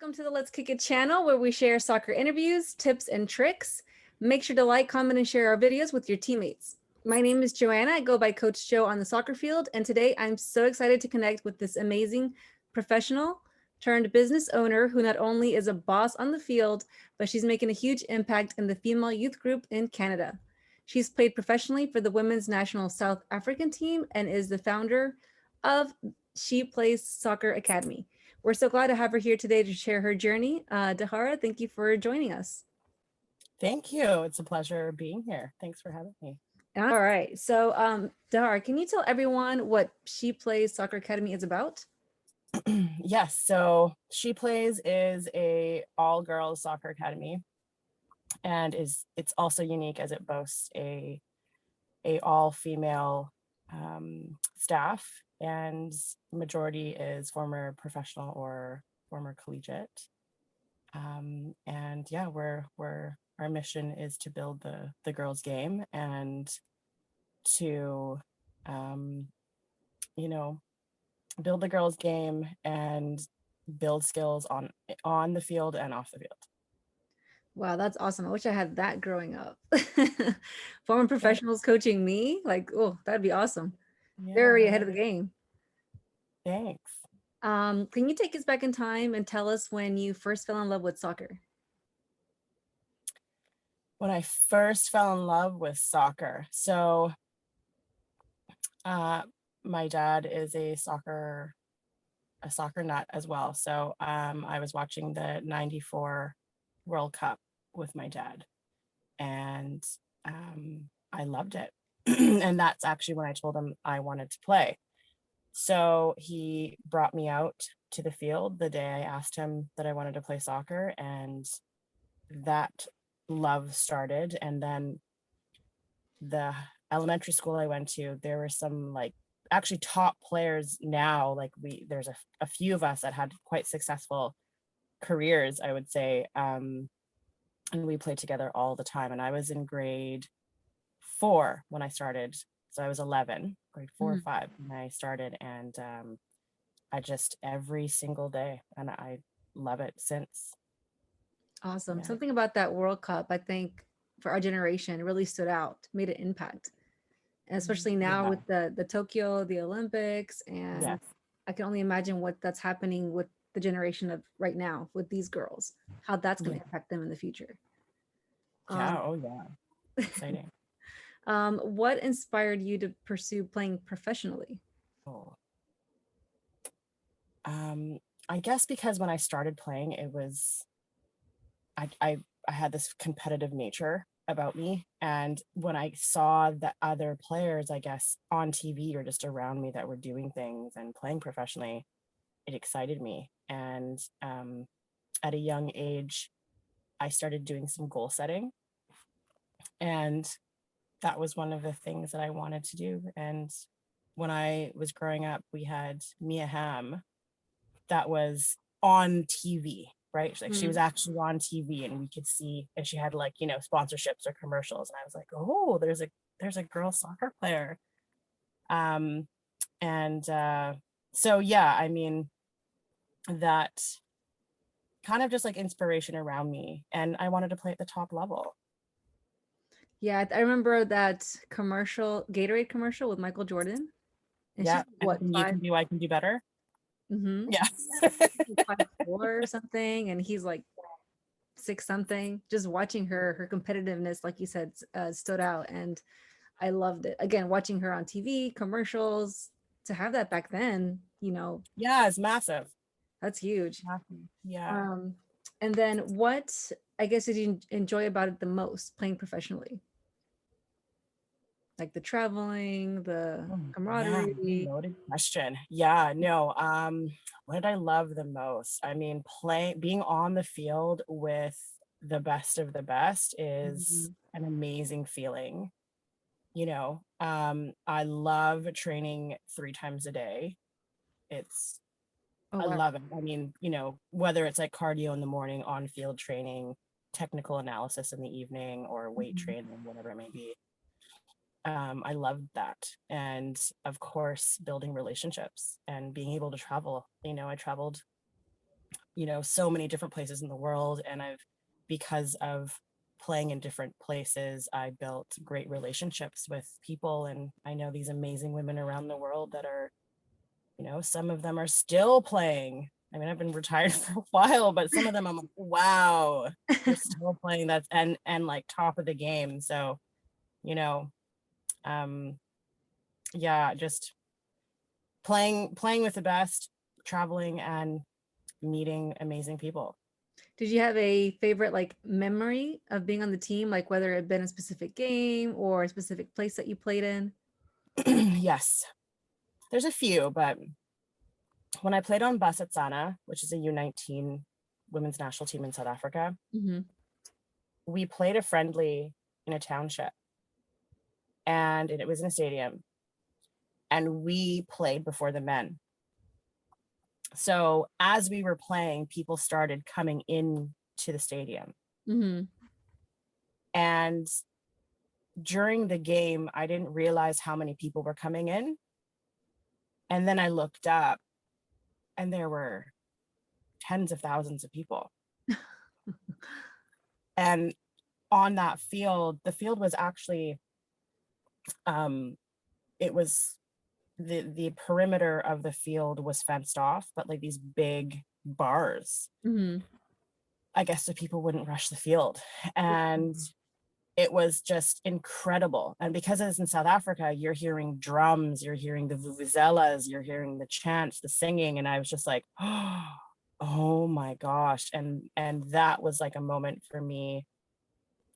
Welcome to the Let's Kick It channel where we share soccer interviews, tips, and tricks. Make sure to like, comment, and share our videos with your teammates. My name is Johanna. I go by Coach Jo on the soccer field, and today I'm so excited to connect with this amazing professional turned business owner who not only is a boss on the field, but she's making a huge impact in the female youth group in Canada. She's played professionally for the women's national South African team and is the founder of She Plays Soccer Academy. We're so glad to have her here today to share her journey. Dehara, thank you for joining us. Thank you. It's a pleasure being here. Thanks for having me. All right. So, Dehara, can you tell everyone what She Plays Soccer Academy is about? Yes. So She Plays is a all-girls soccer academy, and it's also unique as it boasts a all-female staff, and majority is former professional or former collegiate. And yeah, our mission is to build the girls' game and to build the girls' game and build skills on the field and off the field. Wow, that's awesome. I wish I had that growing up. Former professionals coaching me, like, oh, that'd be awesome. Yeah. Very ahead of the game. Thanks. Can you take us back in time and tell us when you first fell in love with soccer? When I first fell in love with soccer, so my dad is a soccer nut as well. So I was watching the '94 World Cup with my dad, and I loved it. And that's actually when I told him I wanted to play. So he brought me out to the field the day I asked him that I wanted to play soccer, and that love started. And then the elementary school I went to, there were some actually top players now. There's a few of us that had quite successful careers, I would say. And we played together all the time. And I was in grade 4 when I started. So I was 11, grade 4 or 5 when I started. And I just every single day, and I love it since. Awesome. Yeah. Something about that World Cup, I think, for our generation really stood out, made an impact. And especially now with the Tokyo, the Olympics, and Yes. I can only imagine what that's happening with the generation of right now with these girls, how that's going to impact them in the future. Yeah. Oh yeah. Exciting. What inspired you to pursue playing professionally? Oh. I guess because when I started playing, it was I had this competitive nature about me, and when I saw the other players, I guess on TV or just around me that were doing things and playing professionally, it excited me. And at a young age, I started doing some goal setting, and that was one of the things that I wanted to do. And when I was growing up, we had Mia Hamm that was on TV, right? Like she was actually on TV, and we could see, and she had sponsorships or commercials, and I was like, oh, there's a girl soccer player. So yeah, I mean, that kind of just inspiration around me, and I wanted to play at the top level. Yeah, I remember that commercial, Gatorade commercial with Michael Jordan. And yeah, what you can do, I can do better. Yeah. 5'4" or something, and he's like 6 something. Just watching her competitiveness, like you said, stood out, and I loved it. Again, watching her on TV commercials, to have that back then, yeah, it's massive. That's huge. Massive. Yeah. And then what, I guess, did you enjoy about it the most, playing professionally? Like the traveling, the camaraderie. Yeah, loaded question. Yeah, no. What did I love the most? I mean, being on the field with the best of the best is an amazing feeling. I love training 3 times a day. I love it. I mean, whether it's cardio in the morning, on field training, technical analysis in the evening, or weight training, whatever it may be. I loved that. And of course, building relationships and being able to travel. I traveled so many different places in the world. And because of playing in different places, I built great relationships with people. And I know these amazing women around the world that are, some of them are still playing. I mean, I've been retired for a while, but some of them I'm like, wow, you're still playing that and like top of the game. So, you know, um, yeah, just playing with the best, traveling and meeting amazing people. Did you have a favorite like memory of being on the team, like whether it had been a specific game or a specific place that you played in? Yes, there's a few, but when I played on Basatsana, which is a U19 women's national team in South Africa, Mm-hmm. we played a friendly in a township and it was in a stadium and we played before the men. So as we were playing, people started coming in to the stadium. Mm-hmm. And during the game, I didn't realize how many people were coming in. And then I looked up and there were tens of thousands of people. And on that field, the field was actually, it was the perimeter of the field was fenced off, but like these big bars, Mm-hmm. I guess, so people wouldn't rush the field. And it was just incredible. And because it's in South Africa, you're hearing drums, you're hearing the vuvuzelas, you're hearing the chants, the singing. And I was just like, oh my gosh. And that was like a moment for me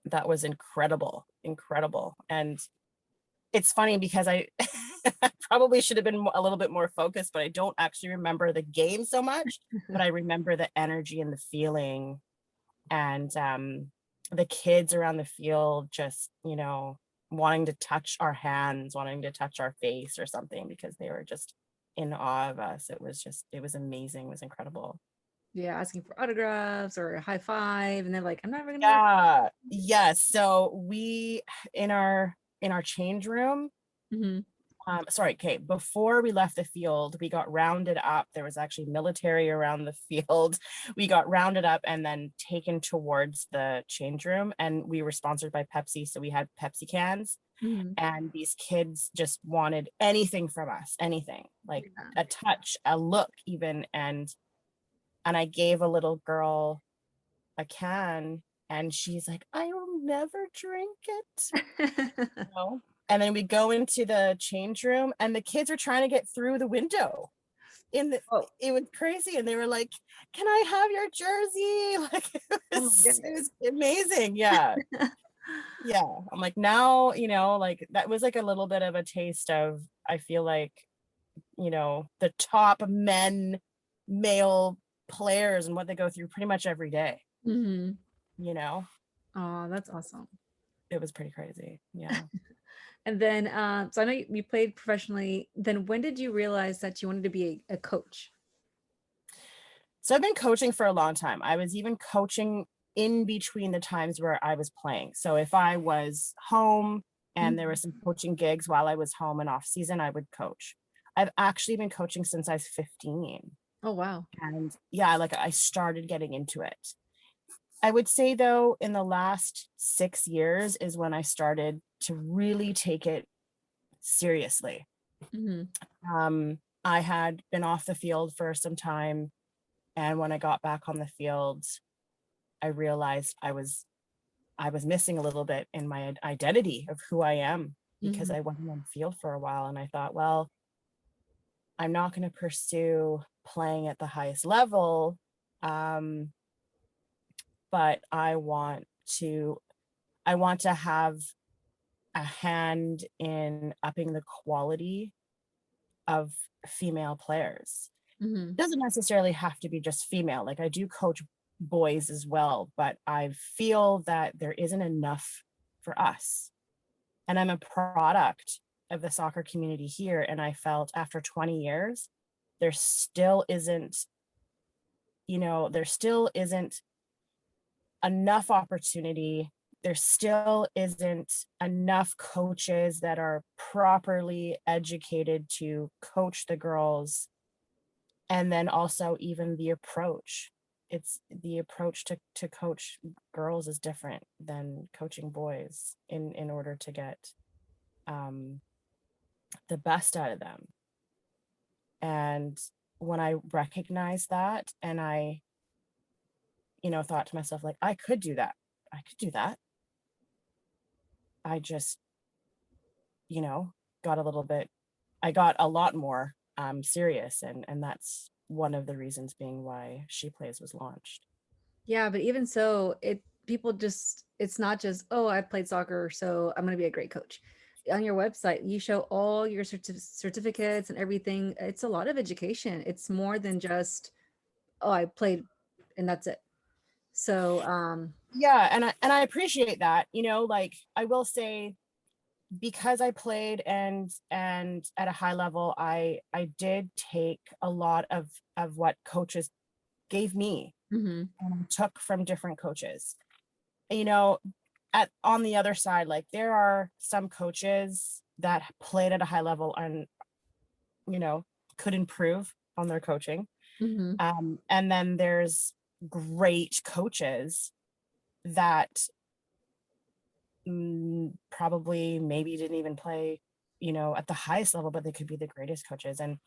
that was incredible, incredible. And it's funny because I I probably should have been a little bit more focused, but I don't actually remember the game so much, but I remember the energy and the feeling and the kids around the field just, wanting to touch our hands, wanting to touch our face or something because they were just in awe of us. It was amazing. It was incredible. Yeah, asking for autographs or a high five, and they're like, "I'm never gonna be able Yeah. Yes. So we in our change room, to." Mm-hmm. sorry, okay, before we left the field, we got rounded up. There was actually military around the field. We got rounded up and then taken towards the change room. And we were sponsored by Pepsi. So we had Pepsi cans. Mm-hmm. And these kids just wanted anything from us, anything, like Yeah. a touch, a look, even. And I gave a little girl a can and she's like, I will never drink it. No. And then we go into the change room and the kids are trying to get through the window. Oh, It was crazy. And they were like, can I have your jersey? Like oh my it goodness. was amazing. Yeah. Yeah. I'm like, now, like that was like a little bit of a taste of, I feel like, the top male players and what they go through pretty much every day, Mm-hmm. you know? Oh, that's awesome. It was pretty crazy. Yeah. And then, so I know you played professionally. Then when did you realize that you wanted to be a coach? So I've been coaching for a long time. I was even coaching in between the times where I was playing. So if I was home and there were Mhm. some coaching gigs while I was home and off season, I would coach. I've actually been coaching since I was 15. Oh, wow. And yeah, like I started getting into it. I would say though, in the last 6 years is when I started to really take it seriously. Hmm. I had been off the field for some time. And when I got back on the field, I realized I was missing a little bit in my identity of who I am because Hmm. I wasn't on the field for a while. And I thought, well, I'm not going to pursue playing at the highest level. Um, but to I want to have a hand in upping the quality of female players. Hmm. It doesn't necessarily have to be just female. Like I do coach boys as well, but I feel that there isn't enough for us. And I'm a product of the soccer community here. And I felt after 20 years, there still isn't, there still isn't enough opportunity. There still isn't enough coaches that are properly educated to coach the girls And then also even the approach. It's the approach to coach girls is different than coaching boys in order to get um, the best out of them. And when I recognized that, and I, thought to myself, like, I could do that. I could do that. I just, you know, got a little bit, I got a lot more serious. And that's one of the reasons being why She Plays was launched. Yeah, but even so, people just it's not just, oh, I played soccer, so I'm gonna be a great coach. On your website, you show all your certificates and everything. It's a lot of education. It's more than just, oh, I played and that's it. So, Yeah, and I appreciate that. Like, I will say, because I played and at a high level, I did take a lot of what coaches gave me mhm, and I took from different coaches. You know, at on the other side, like, there are some coaches that played at a high level and you know could improve on their coaching. mhm, And then there's great coaches that probably maybe didn't even play, at the highest level, but they could be the greatest coaches. And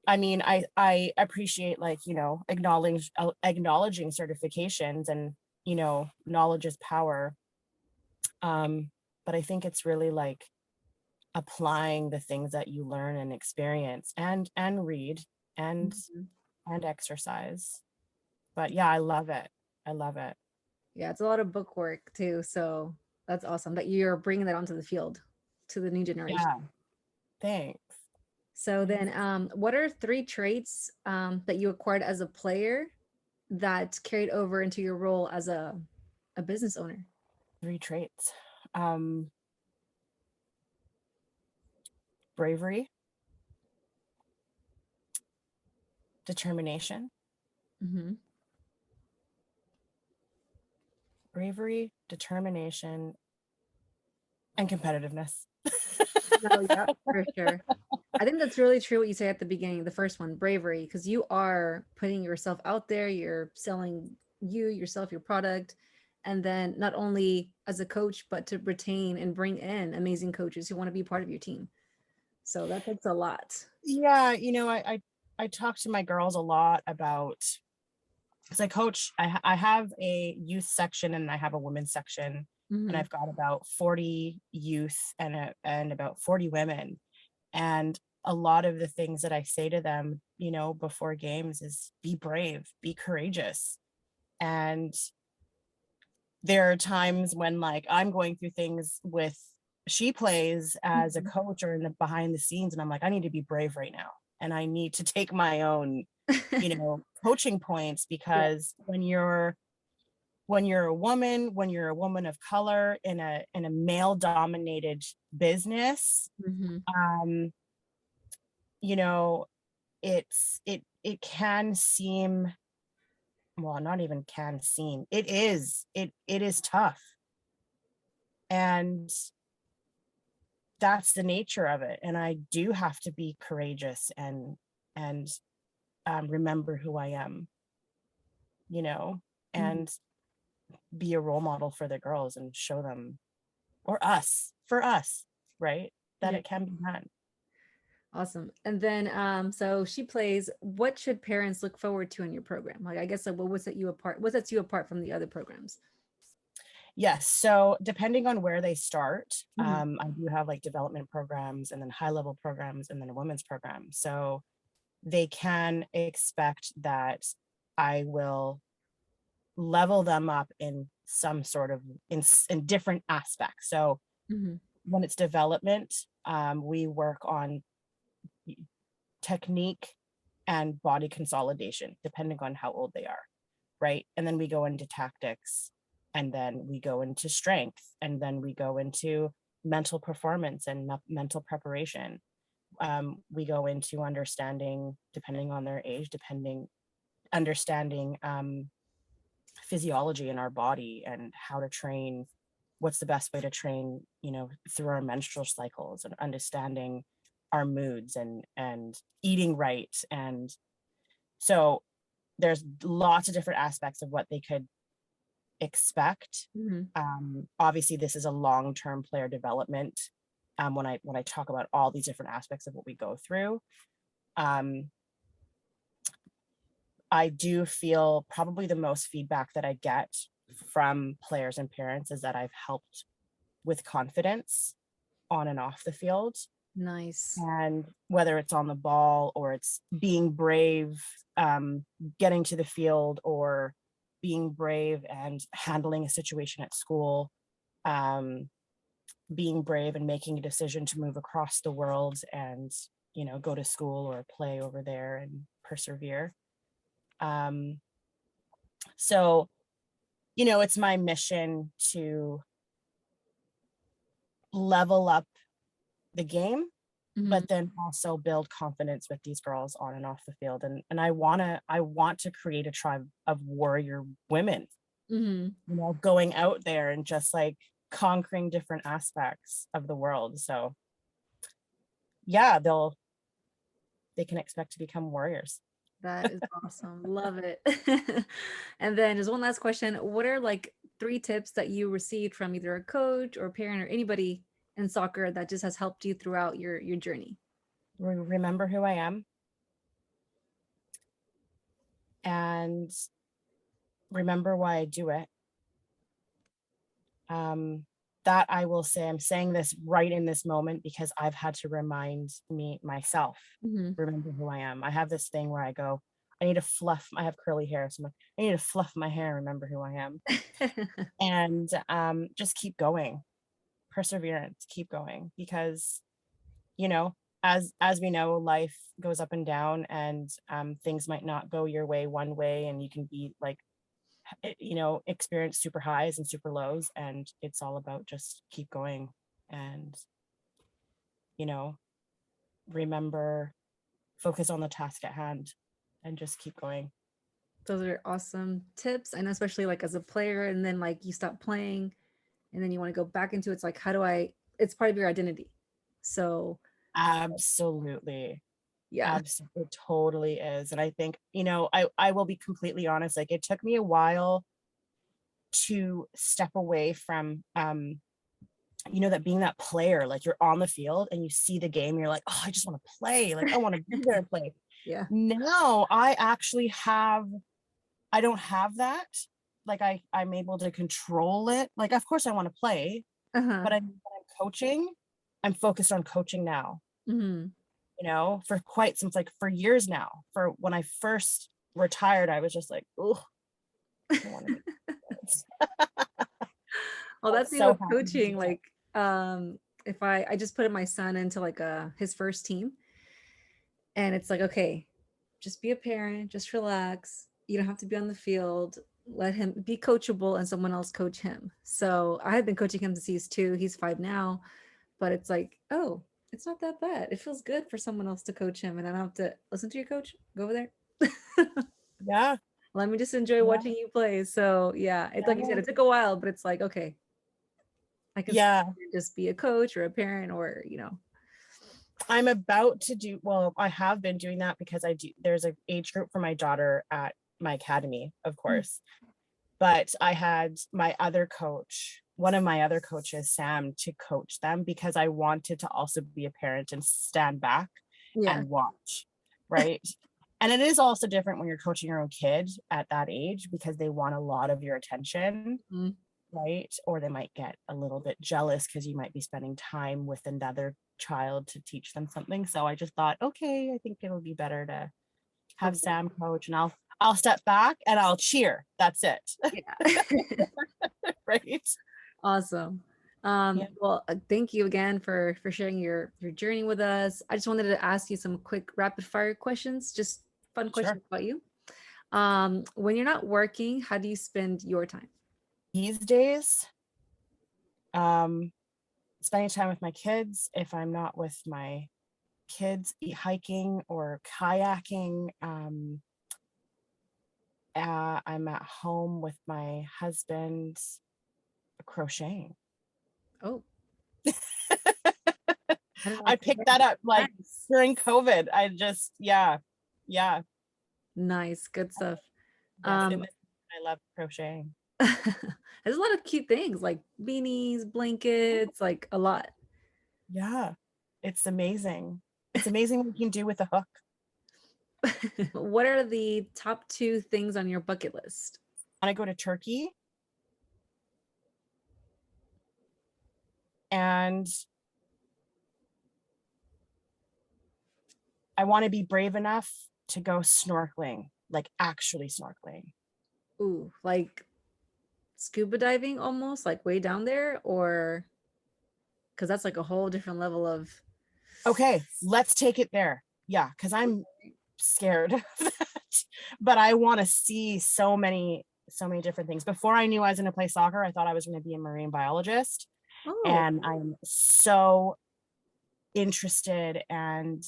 I mean, I appreciate, like, acknowledging certifications, and knowledge is power. But I think it's really like applying the things that you learn and experience and read and mhm. and exercise. But yeah, I love it. I love it. Yeah, it's a lot of book work too. So that's awesome that you're bringing that onto the field to the new generation. Yeah. Thanks. So then, Thanks. what are three traits that you acquired as a player that carried over into your role as a business owner? Three traits. Um, Bravery, determination, Mm-hmm. bravery, determination, and competitiveness. No, yeah, for sure. I think that's really true what you say at the beginning, the first one, bravery, because you are putting yourself out there, you're selling yourself, your product, and then not only as a coach, but to retain and bring in amazing coaches who want to be part of your team. So that takes a lot. Yeah, I talk to my girls a lot about, because I coach. I have a youth section and I have a women's section, and Hmm. I've got about 40 youth and about 40 women. And a lot of the things that I say to them, before games is be brave, be courageous. And there are times when, like, I'm going through things with She Plays as a Hmm. coach or in the behind the scenes, and I'm like, I need to be brave right now. And I need to take my own, coaching points, Yeah. because when you're a woman of color in a male dominated business, Hmm. um, you know, it can seem, well, not even can seem, it is tough. And that's the nature of it. And I do have to be courageous and remember who I am, you know, Hmm. and be a role model for the girls and show them, or us, for us, right? That Yeah. it can be done. Awesome. And then, so She Plays, what should parents look forward to in your program? Like, I guess, like, what sets you apart from the other programs? Yes. So depending on where they start, Hmm. I do have like development programs and then high level programs and then a women's program. So they can expect that I will level them up in some sort of in different aspects. So Hmm. when it's development, we work on technique and body consolidation, depending on how old they are, right? And then we go into tactics, and then we go into strength, and then we go into mental performance and mental preparation. We go into understanding, depending on their age, understanding physiology in our body and how to train, what's the best way to train, through our menstrual cycles, and understanding our moods and eating right, and So there's lots of different aspects of what they could expect. Obviously, this is a long-term player development. When I talk about all these different aspects of what we go through, I do feel probably the most feedback that I get from players and parents is that I've helped with confidence on and off the field. Nice. And whether it's on the ball or it's being brave, getting to the field, or being brave and handling a situation at school, being brave and making a decision to move across the world and, go to school or play over there and persevere. So, it's my mission to level up the game, but then also build confidence with these girls on and off the field. And I want to create a tribe of warrior women, going out there and just like conquering different aspects of the world. So yeah, they can expect to become warriors. That is awesome. Love it. And then just one last question. What are like 3 tips that you received from either a coach or parent or anybody in soccer that just has helped you throughout your journey? Remember who I am, and remember why I do it. That I will say, I'm saying this right in this moment because I've had to remind myself, remember who I am. I have this thing where I go, I have curly hair. So I need to fluff my hair, remember who I am. And just keep going, perseverance, keep going, because, as we know, life goes up and down, and things might not go your way one way, and you can be like, experience super highs and super lows, and it's all about just keep going and remember, focus on the task at hand and just keep going. Those are awesome tips. I know, especially like as a player, and then like you stop playing and then you want to go back into it's like, it's part of your identity. So Absolutely. yeah. Absolutely, it totally is. And I think, I will be completely honest, like it took me a while to step away from that being that player, like you're on the field and you see the game, you're like, oh, I just want to play, like I want to be there and play. Yeah. Now I don't have that. Like I'm able to control it. Like, of course I want to play, but when I'm coaching, I'm focused on coaching now. For quite some, like for years now. For when I first retired, I was just like, oh, I don't want to do this. Well, I'm that's me so with happy to do coaching. that. Like, if I just put my son into like his first team, and it's like, okay, just be a parent, just relax. You don't have to be on the field. Let him be coachable, and someone else coach him. So I have been coaching him since he's 2. He's 5 now, but it's like, oh, it's not that bad. It feels good for someone else to coach him, and I don't have to listen to your coach. Go over there. Yeah. Let me just enjoy watching you play. So yeah, it's like you said, it took a while, but it's like, okay, I can just be a coach or a parent or, I'm about to do, well, I have been doing that because there's an age group for my daughter at my academy, of course. But I had one of my other coaches, Sam, to coach them because I wanted to also be a parent and stand back and watch, right? And it is also different when you're coaching your own kid at that age because they want a lot of your attention, right? Or they might get a little bit jealous because you might be spending time with another child to teach them something. So I just thought, okay, I think it'll be better to have Sam coach, and I'll step back and I'll cheer. That's it. Yeah. Right. Awesome. Well, thank you again for sharing your journey with us. I just wanted to ask you some quick rapid fire questions, just fun questions about you. When you're not working, how do you spend your time? These days, spending time with my kids. If I'm not with my kids, hiking or kayaking. I'm at home with my husband, crocheting. Oh. I picked that up like during COVID. I just, yeah. Nice, good stuff. Yes, Um, I love crocheting. there's a lot of cute things like beanies, blankets, like a lot. Yeah, it's amazing. It's amazing what you can do with a hook. What are the top two things on your bucket list? I go to Turkey, and I want to be brave enough to go snorkeling, like actually snorkeling. Ooh, like scuba diving almost, like way down there, or because that's like a whole different level of. Okay, let's take it there. Yeah, because I'm scared of that. But I want to see so many different things. Before I knew I was going to play soccer, I thought I was going to be a marine biologist. Oh, And I'm so interested and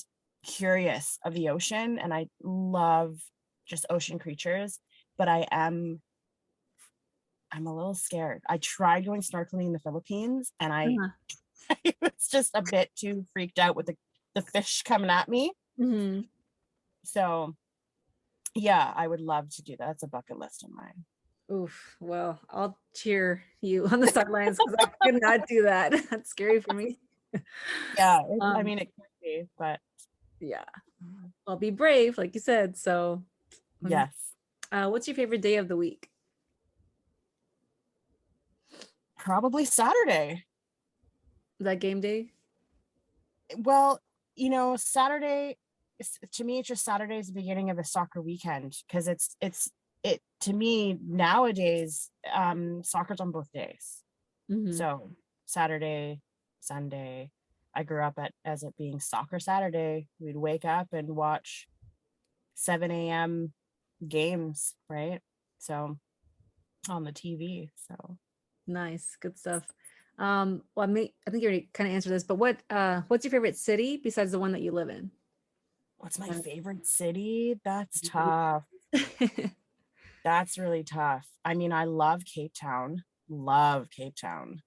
curious of the ocean. And I love just ocean creatures. But I'm a little scared. I tried going snorkeling in the Philippines and uh-huh. I was just a bit too freaked out with the fish coming at me. Hmm. So yeah, I would love to do that. That's a bucket list of mine. Oof. Well, I'll cheer you on the sidelines because I could not do that. That's scary for me. Yeah, I Um, mean, it could be, but yeah. I'll be brave, like you said. So, yes, what's your favorite day of the week? probably Saturday. Is that game day? Well, Saturday, to me, it's just Saturday is the beginning of the soccer weekend because it to me nowadays, soccer's on both days. Hmm. So Saturday, Sunday. I grew up as it being soccer Saturday. We'd wake up and watch 7 a.m. games, right? So on the TV. So Nice, good stuff. Well, I think you already kind of answered this, but what's your favorite city besides the one that you live in? what's my favorite city? That's tough. That's really tough. I mean, I love Cape Town. Love Cape Town.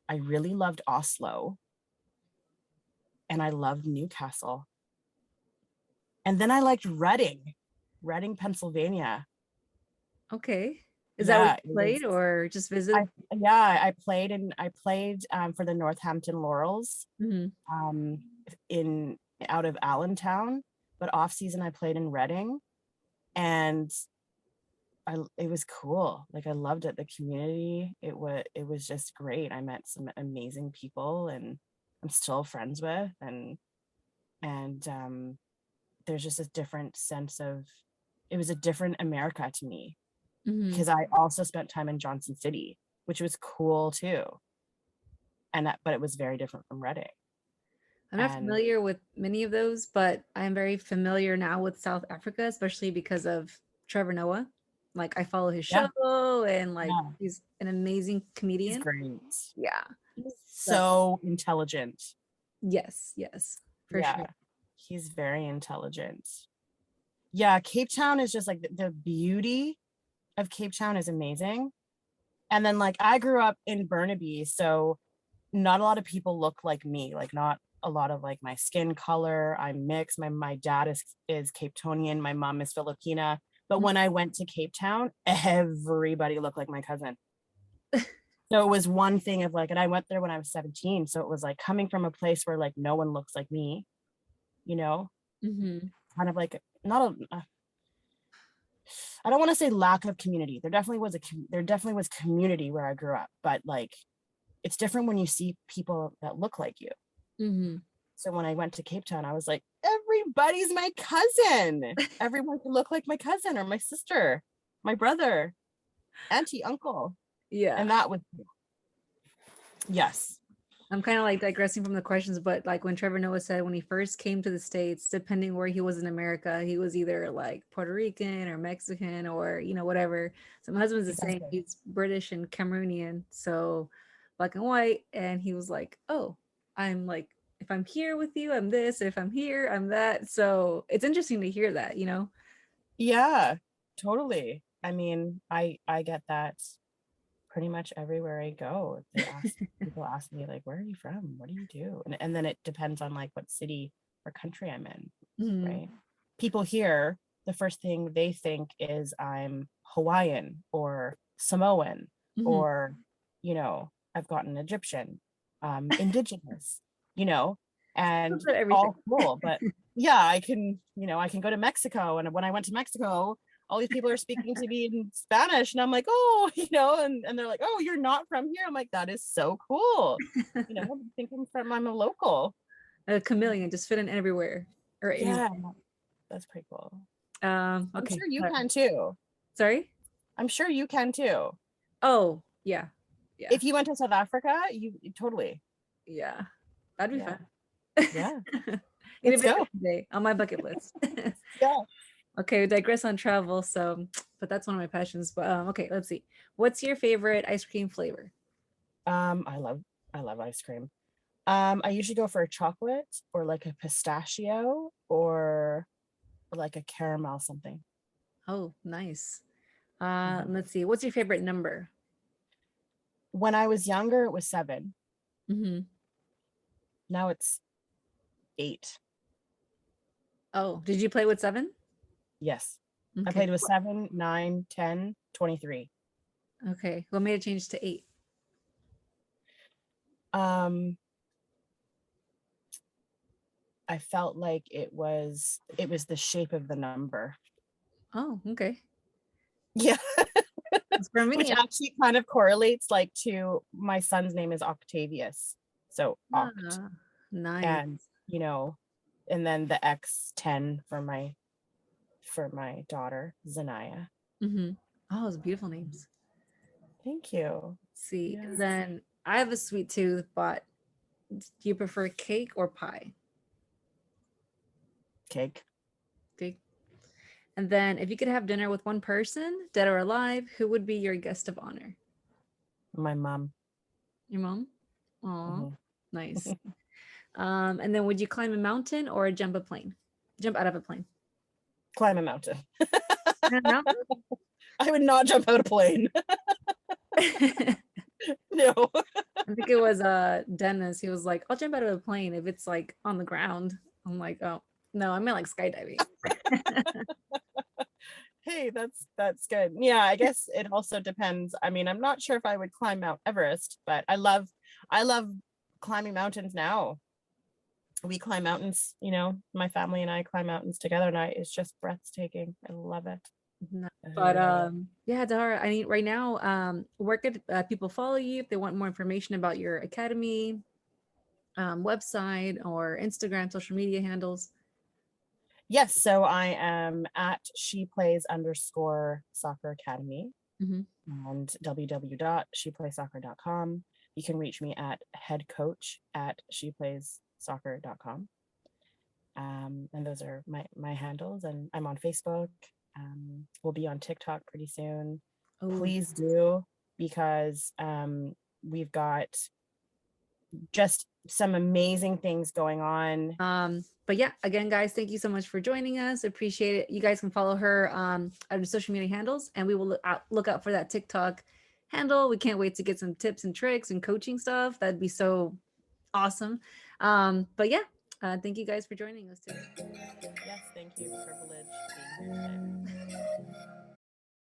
I really loved Oslo and I loved Newcastle. And then I liked Reading, Pennsylvania. Okay. Is that where you Yeah, it was played or just I visited? yeah, I played for the Northampton Laurels Hmm. um in out of Allentown, but off season I played in Reading and it was cool. Like I loved it. The community, it was just great. I met some amazing people and I'm still friends with and there's just a different sense of it was a different America to me Hmm. because I also spent time in Johnson City, which was cool too. But it was very different from Reading. I'm not And familiar with many of those, but I'm very familiar now with South Africa, especially because of Trevor Noah. Like I follow his yeah, show and like yeah, he's an amazing he's comedian. great. Yeah. He's So so intelligent. yes, yes, for Yeah, sure. he's very intelligent. Yeah, Cape Town is just like the beauty of Cape Town is amazing. And then like I grew up in Burnaby, so not a lot of people look like me, like not a lot of like my skin color. I'm mixed. My dad is Cape Townian, my mom is Filipina. But when I went to Cape Town, everybody looked like my cousin. So it was one thing of like, and I went there when I was 17. So it was like coming from a place where like no one looks like me, you know, Mm-hmm. kind of like not a I don't want to say lack of community. There definitely was community where I grew up, but like it's different when you see people that look like you. Mm-hmm. So when I went to Cape Town, I was like, everybody's my cousin. Everyone can look like my cousin or my sister, my brother, auntie, uncle. Yeah. And that was yes. I'm kind of like digressing from the questions, but like when Trevor Noah said when he first came to the States, depending where he was in America, he was either like Puerto Rican or Mexican or, whatever. So my husband's the same. Exactly. He's British and Cameroonian, so black and white. And he was like, oh, I'm like, if I'm here with you, I'm this. If I'm here, I'm that. So it's interesting to hear that. Yeah, totally. I mean, I get that pretty much everywhere I go. People ask me like, where are you from? What do you do? And then it depends on like what city or country I'm in, Mhm. right? People here the first thing they think is I'm Hawaiian or Samoan, Mhm. or, I've got an Egyptian, indigenous, you know, and Little bit of everything. all cool. But yeah, I can go to Mexico. And when I went to Mexico, all these people are speaking to me in Spanish. And I'm like, oh, and they're like, oh, you're not from here. I'm like, that is so cool. I think I'm a local. A chameleon, just fit in everywhere or anywhere. Yeah, that's pretty cool. I'm Okay. sure you can too. Sorry? I'm sure you can too. Oh, yeah. Yeah. If you went to South Africa, you totally. Yeah. That'd be Yeah. fun. Yeah. Need a Let's video go. today on my bucket list. Yeah. Okay, we digress on travel. So, but that's one of my passions. But okay, let's see. What's your favorite ice cream flavor? I love ice cream. I usually go for a chocolate or like a pistachio or like a caramel something. Oh, nice. Mhm. Let's see. What's your favorite number? When I was younger, it was 7. Mm-hmm. Now it's 8. Oh, did you play with 7? Yes. I Okay. played with 7, 9, 10, 23. Okay. What made it change to 8? Um, I felt like it was the shape of the number. Oh, okay. Yeah. For Which me, actually kind of correlates like to my son's name is Octavius. So Oct. nice. And and then the X10 for my daughter, Zanaya. Mm-hmm. Oh, those beautiful names. Thank you. See, Yes. then I have a sweet tooth, but do you prefer cake or pie? Cake. Cake. And then if you could have dinner with one person, dead or alive, who would be your guest of honor? My mom. Your mom? Oh, Mhm. nice. And then would you climb a mountain or jump a plane? Jump out of a plane. Climb a mountain. A mountain? I would not jump out a plane. I No. think it was Dennis. He was like, I'll jump out of a plane if it's like on the ground. I'm like, oh no, I meant like skydiving. Hey, that's good. Yeah, I guess it also depends. I mean, I'm not sure if I would climb Mount Everest, but I love climbing mountains now. We climb mountains, my family and I climb mountains together, and it's just breathtaking. I love it. No. I But love it. yeah, Dara, I mean, right now, where could people follow you if they want more information about your academy, website, or Instagram, social media handles? Yes, so I am at sheplays_soccer academy Hmm. and www.sheplaysoccer.com. You can reach me at headcoach@sheplaysoccer.com. And those are my handles, and I'm on Facebook. We'll be on TikTok pretty soon. Oh, Please do, because we've got just some amazing things going on. but yeah, again, guys, thank you so much for joining us. Appreciate it. You guys can follow her on social media handles, and we will look out for that TikTok handle. We can't wait to get some tips and tricks and coaching stuff. That'd be so awesome. But yeah, thank you guys for joining us today. Yes, thank you. Privilege being here today.